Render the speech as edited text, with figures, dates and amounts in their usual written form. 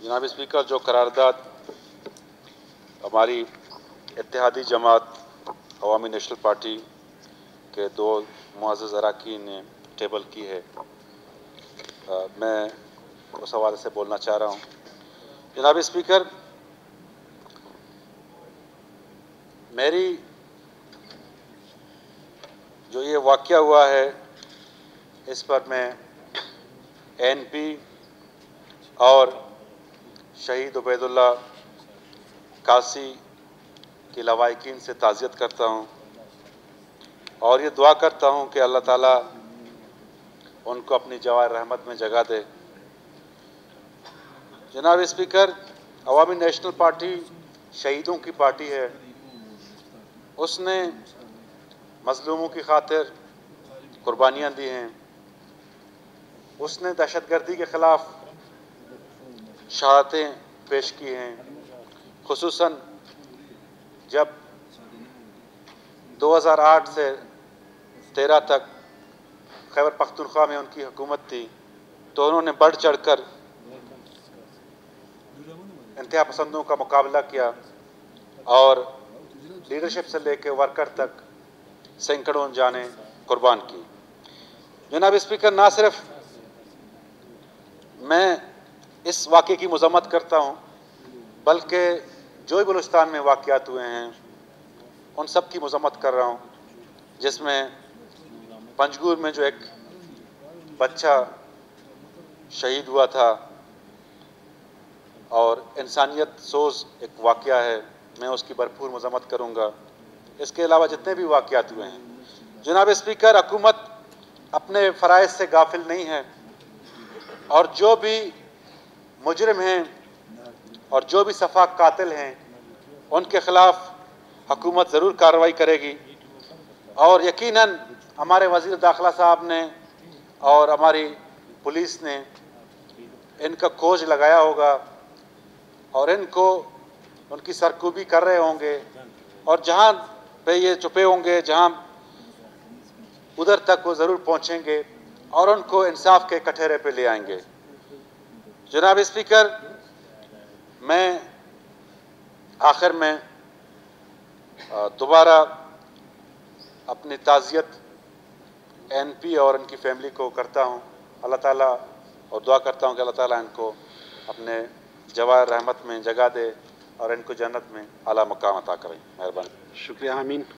जनाब स्पीकर, जो करारदाद हमारी इत्तेहादी जमात अवामी नेशनल पार्टी के दो मुअज़्ज़ज़ अरकान ने टेबल की है, मैं उस हवाले से बोलना चाह रहा हूँ। जनाब स्पीकर, मेरी जो ये वाक़या हुआ है इस पर मैं ANP और शहीद उबैदुल्ला कासी की लवाहिकीन से ताज़ियत करता हूँ और ये दुआ करता हूँ कि अल्लाह ताला उनको अपनी जवार रहमत में जगह दे। जनाब स्पीकर, अवामी नेशनल पार्टी शहीदों की पार्टी है। उसने मज़लूमों की खातिर कुर्बानियाँ दी हैं। उसने दहशतगर्दी के ख़िलाफ़ शहादतें पेश की हैं, खुसूसन जब 2008 से 13 तक खैबर पख्तूनख्वा में उनकी हुकूमत थी, तो उन्होंने बढ़ चढ़कर इंतहा पसंदों का मुकाबला किया और लीडरशिप से लेकर वर्कर तक सैकड़ों जानें कुर्बान की। जनाब स्पीकर, ना सिर्फ मैं इस वाक़े की मज़म्मत करता हूँ, बल्कि जो भी बलूचिस्तान में वाक़यात हुए हैं उन सब की मज़म्मत कर रहा हूँ, जिसमें पंजगुर में जो एक बच्चा शहीद हुआ था और इंसानियत सोज़ एक वाक़या है, मैं उसकी भरपूर मज़म्मत करूँगा। इसके अलावा जितने भी वाक़यात हुए हैं, जनाब स्पीकर, हुकूमत अपने फ़राइज़ से गाफिल नहीं है और जो भी मुजरिम हैं और जो भी सफ़ाक कातिल हैं उनके ख़िलाफ़ हुकूमत ज़रूर कार्रवाई करेगी और यकीनन हमारे वज़ीर दाखिला साहब ने और हमारी पुलिस ने इनका खोज लगाया होगा और इनको उनकी सरकूबी कर रहे होंगे और जहाँ पे ये छुपे होंगे, जहाँ उधर तक वो ज़रूर पहुँचेंगे और उनको इंसाफ के कटहरे पे ले आएंगे। जनाब स्पीकर, मैं आखिर में दोबारा अपनी ताज़ियत ANP और इनकी फैमिली को करता हूँ। अल्लाह ताला और दुआ करता हूँ कि अल्लाह ताला इनको अपने जवार रहमत में जगह दे और इनको जन्नत में आला मकाम अता करें। मेहरबानी। शुक्रिया। आमीन।